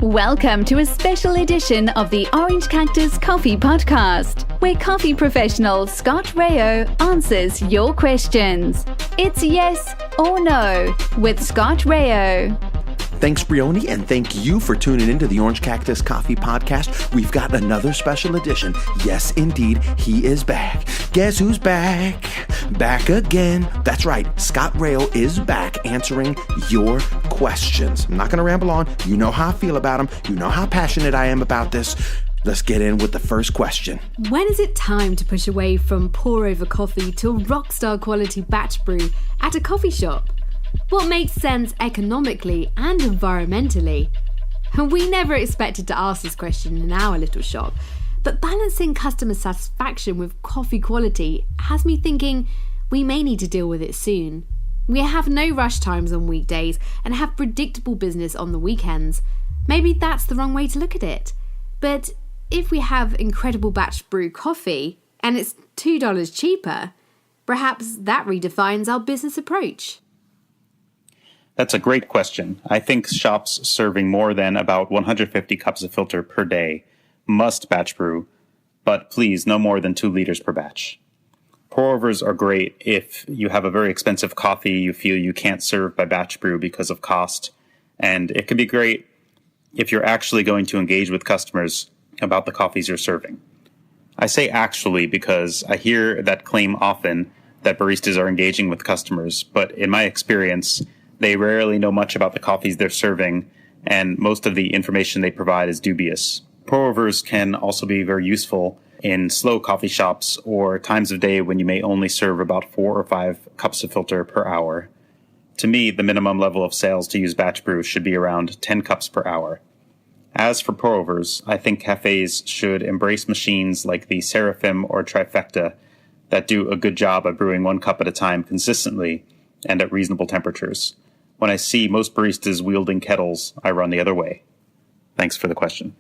Welcome to a special edition of the Orange Cactus Coffee Podcast, where coffee professional Scott Rayo answers your questions. It's yes or no with Scott Rayo. Thanks, Brioni, and thank you for tuning into the Orange Cactus Coffee Podcast. We've got another special edition. Yes, indeed, he is back. Guess who's back? Back again. That's right, Scott Rayo is back answering your questions. I'm not going to ramble on. You know how I feel about them. You know how passionate I am about this. Let's get in with the first question. When is it time to push away from pour-over coffee to rockstar quality batch brew at a coffee shop? What makes sense economically and environmentally? We never expected to ask this question in our little shop, but balancing customer satisfaction with coffee quality has me thinking we may need to deal with it soon. We have no rush times on weekdays and have predictable business on the weekends. Maybe that's the wrong way to look at it. But if we have incredible batch brew coffee and it's $2 cheaper, perhaps that redefines our business approach. That's a great question. I think shops serving more than about 150 cups of filter per day must batch brew, but please no more than 2 liters per batch. Pour-overs are great if you have a very expensive coffee you feel you can't serve by batch brew because of cost, and it can be great if you're actually going to engage with customers about the coffees you're serving. I say actually because I hear that claim often that baristas are engaging with customers, but in my experience, they rarely know much about the coffees they're serving, and most of the information they provide is dubious. Pour-overs can also be very useful in slow coffee shops or times of day when you may only serve about 4 or 5 cups of filter per hour. To me, the minimum level of sales to use batch brew should be around 10 cups per hour. As for pour-overs, I think cafes should embrace machines like the Seraphim or Trifecta that do a good job of brewing 1 cup at a time consistently and at reasonable temperatures. When I see most baristas wielding kettles, I run the other way. Thanks for the question.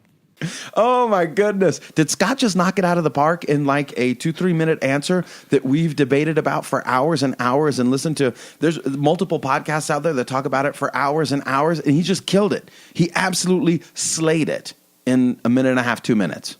Oh my goodness. Did Scott just knock it out of the park in like a 2-3 minute answer that we've debated about for hours and hours and listened to? There's multiple podcasts out there that talk about it for hours and hours, and he just killed it. He absolutely slayed it in a minute and a half, 2 minutes.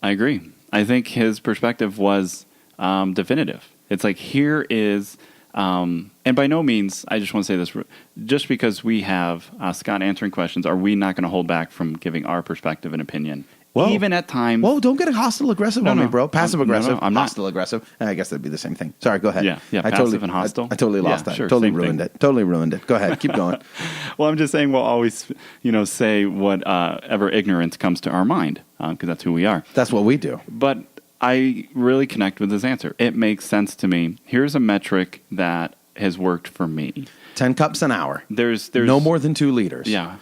I agree. I think his perspective was definitive. It's like, here is... and by no means, I just want to say this, just because we have Scott answering questions, are we not going to hold back from giving our perspective and opinion? Whoa. Even at times... Whoa, don't get hostile aggressive on me, bro. Passive aggressive. I'm not. Hostile aggressive. I guess that'd be the same thing. Sorry, go ahead. Yeah, passive and hostile. I totally lost that. Sure, totally ruined it. Totally ruined it. Go ahead, keep going. Well, I'm just saying we'll always, say whatever ignorance comes to our mind, because that's who we are. That's what we do. But I really connect with his answer. It makes sense to me. Here's a metric that has worked for me. 10 cups an hour. There's no more than 2 liters. Yeah.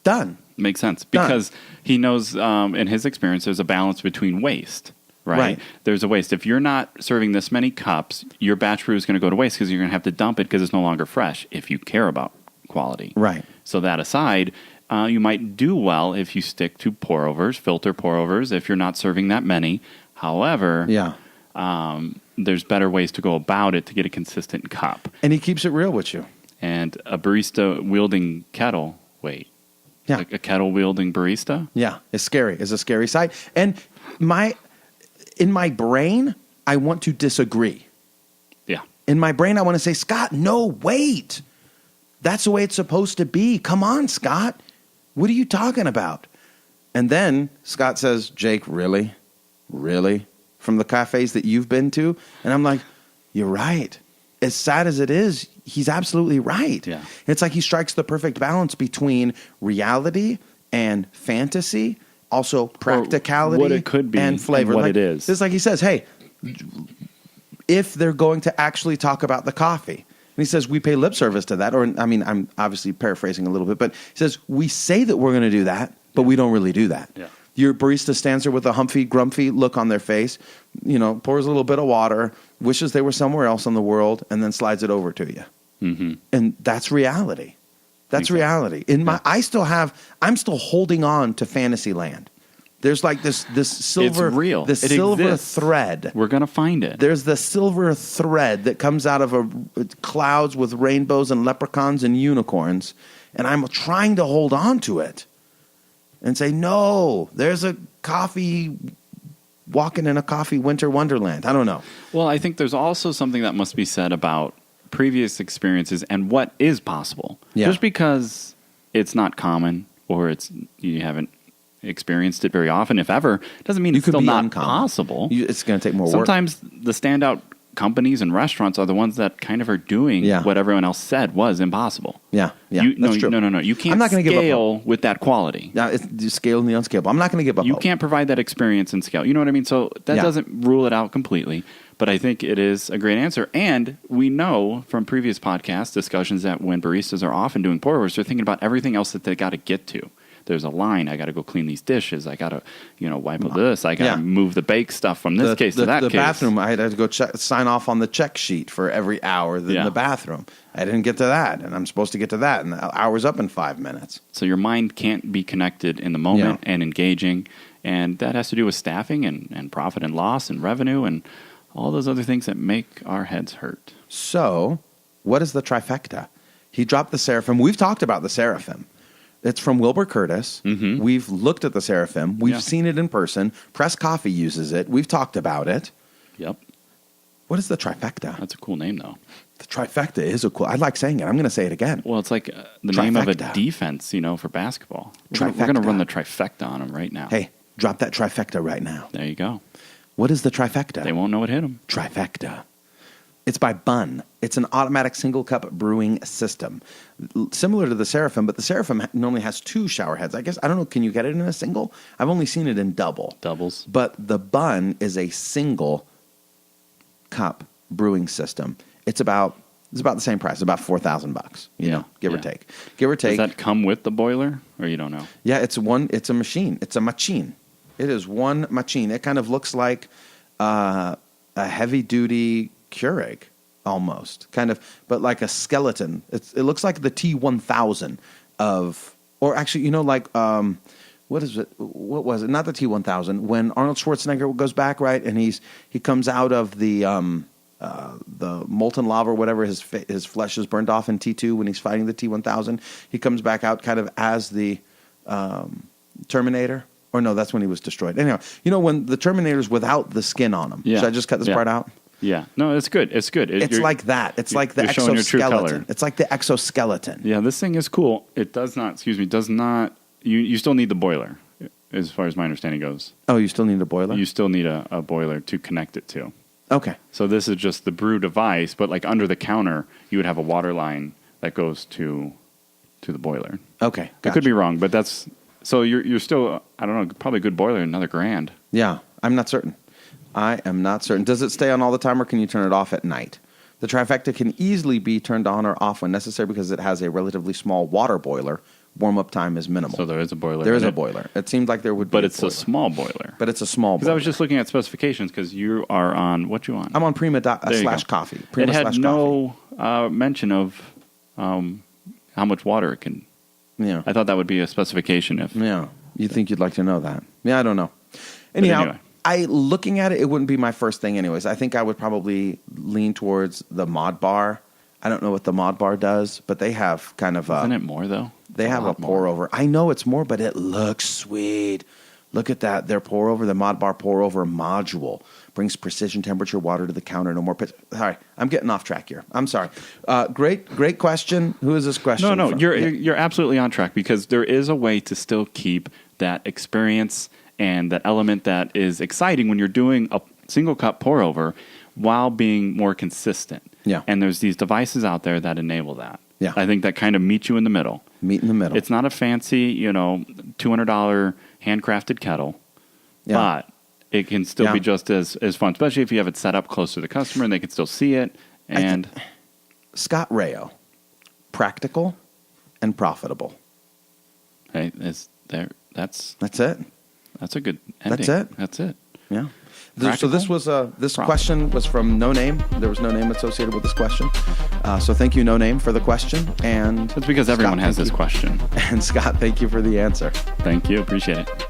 Done. Makes sense. Because he knows, in his experience, there's a balance between waste, right? There's a waste. If you're not serving this many cups, your batch brew is going to go to waste because you're going to have to dump it because it's no longer fresh if you care about quality. Right. So that aside, you might do well if you stick to pour-overs, filter pour-overs, if you're not serving that many. However, there's better ways to go about it to get a consistent cup. And he keeps it real with you. And a barista wielding kettle, like a kettle wielding barista? Yeah, it's scary. It's a scary sight. And in my brain, I want to disagree. Yeah. In my brain, I want to say, Scott, no, wait. That's the way it's supposed to be. Come on, Scott. What are you talking about? And then Scott says, Jake, really? Really? From the cafes that you've been to? And I'm like, you're right. As sad as it is, he's absolutely right. Yeah. It's like he strikes the perfect balance between reality and fantasy, also practicality, what it could be, and flavor. And what it is. It's like he says, hey, if they're going to actually talk about the coffee, and he says, we pay lip service to that. Or, I mean, I'm obviously paraphrasing a little bit, but he says, we say that we're going to do that, but we don't really do that. Yeah. Your barista stands there with a humpy, grumpy look on their face, pours a little bit of water, wishes they were somewhere else in the world, and then slides it over to you. Mm-hmm. And that's reality. That's reality. I'm still holding on to fantasy land. There's like this silver, it's real. This it silver exists. thread. We're gonna find it. There's the silver thread that comes out of clouds with rainbows and leprechauns and unicorns, And I'm trying to hold on to it and say, no, there's a coffee walking in a coffee winter wonderland. I don't know. Well, I think there's also something that must be said about previous experiences and what is possible. Yeah. Just because it's not common or you haven't experienced it very often, if ever, doesn't mean it's still not possible. It's going to take more work. Sometimes the standout companies and restaurants are the ones that kind of are doing what everyone else said was impossible. Yeah, that's true. No. You can't scale with that quality. Yeah, it's scale and the unscalable. I'm not going to give up. You can't provide that experience and scale. You know what I mean? So that doesn't rule it out completely. But I think it is a great answer. And we know from previous podcast discussions that when baristas are often doing pour-overs, they're thinking about everything else that they got to get to. There's a line. I got to go clean these dishes. I got to, wipe this. I got to move the bake stuff from this case to that case. The bathroom, I had to go sign off on the check sheet for every hour in the bathroom. I didn't get to that, and I'm supposed to get to that, and the hour's up in 5 minutes. So your mind can't be connected in the moment and engaging, and that has to do with staffing and profit and loss and revenue and all those other things that make our heads hurt. So what is the trifecta? He dropped the Seraphim. We've talked about the Seraphim. It's from Wilbur Curtis. Mm-hmm. We've looked at the Seraphim. We've seen it in person. Press Coffee uses it. We've talked about it. Yep. What is the trifecta? That's a cool name, though. The trifecta is a cool. I like saying it. I'm going to say it again. Well, it's like the name of a defense, for basketball. We're going to run the trifecta on them right now. Hey, drop that trifecta right now. There you go. What is the trifecta? They won't know what hit them. Trifecta. It's by Bunn. It's an automatic single-cup brewing system. Similar to the Seraphim, but the Seraphim normally has 2 shower heads. I guess, I don't know, can you get it in a single? I've only seen it in doubles. But the Bunn is a single-cup brewing system. It's about the same price, about $4,000, give or take. Give or take. Does that come with the boiler, or you don't know? Yeah, it's a machine. It's a machine. It is one machine. It kind of looks like a heavy-duty Keurig almost, kind of, but like a skeleton. It looks like the T1000 or actually, what is it? What was it? Not the T1000. When Arnold Schwarzenegger goes back, right, and he comes out of the molten lava or whatever, his flesh is burned off in T2 when he's fighting the T1000. He comes back out kind of as the Terminator. Or no, that's when he was destroyed. Anyhow, when the Terminator's without the skin on him. Yeah. Should I just cut this part out? Yeah. No, it's good. It's good. It's like that. It's like the exoskeleton. It's like the exoskeleton. Yeah, this thing is cool. It does not, you still need the boiler, as far as my understanding goes. Oh, you still need a boiler? You still need a boiler to connect it to. Okay. So this is just the brew device, but like under the counter, you would have a water line that goes to the boiler. Okay. Gotcha. I could be wrong, but that's, so you're still, I don't know, probably a good boiler, another $1,000. Yeah, I'm not certain. I am not certain. Does it stay on all the time, or can you turn it off at night? The Trifecta can easily be turned on or off when necessary because it has a relatively small water boiler. Warm-up time is minimal. So there is a boiler. There is a boiler. It seemed like there would be But it's a small boiler. But it's a small boiler. Because I was just looking at specifications because you are on, what you on? I'm on Prima/Coffee. It had no mention of how much water it can. Yeah. I thought that would be a specification. Yeah. You think you'd like to know that. Yeah, I don't know. Anyhow, looking at it, it wouldn't be my first thing anyways. I think I would probably lean towards the Mod Bar. I don't know what the Mod Bar does, but they have kind of Isn't it more, though? They have a pour-over. I know it's more, but it looks sweet. Look at that. Their pour-over, the Mod Bar pour-over module brings precision temperature water to the counter. No more pitch. Sorry, I'm getting off track here. I'm sorry. Great question. Who is this question No, from? you're absolutely on track because there is a way to still keep that experience and that element that is exciting when you're doing a single cup pour-over while being more consistent. Yeah. And there's these devices out there that enable that. Yeah. I think that kind of meet you in the middle. Meet in the middle. It's not a fancy, $200 handcrafted kettle, but it can still be just as fun, especially if you have it set up close to the customer and they can still see it. And Scott Rayo, practical and profitable. Hey, that's it. That's a good ending. That's it. Yeah. Practical? So this was this question was from No Name. There was no name associated with this question. So thank you, No Name, for the question. And it's because everyone has this question. And Scott, thank you for the answer. Thank you. Appreciate it.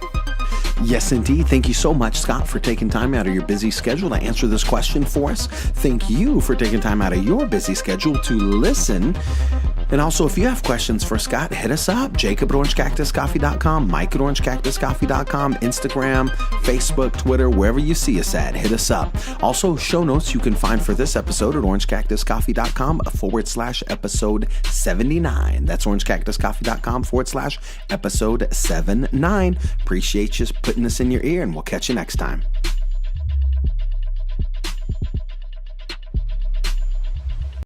Yes, indeed. Thank you so much, Scott, for taking time out of your busy schedule to answer this question for us. Thank you for taking time out of your busy schedule to listen And also, if you have questions for Scott, hit us up. Jacob at orangecactuscoffee.com, Mike at orangecactuscoffee.com, Instagram, Facebook, Twitter, wherever you see us at, hit us up. Also, show notes you can find for this episode at orangecactuscoffee.com/episode 79. That's orangecactuscoffee.com/episode 79. Appreciate you putting this in your ear, and we'll catch you next time.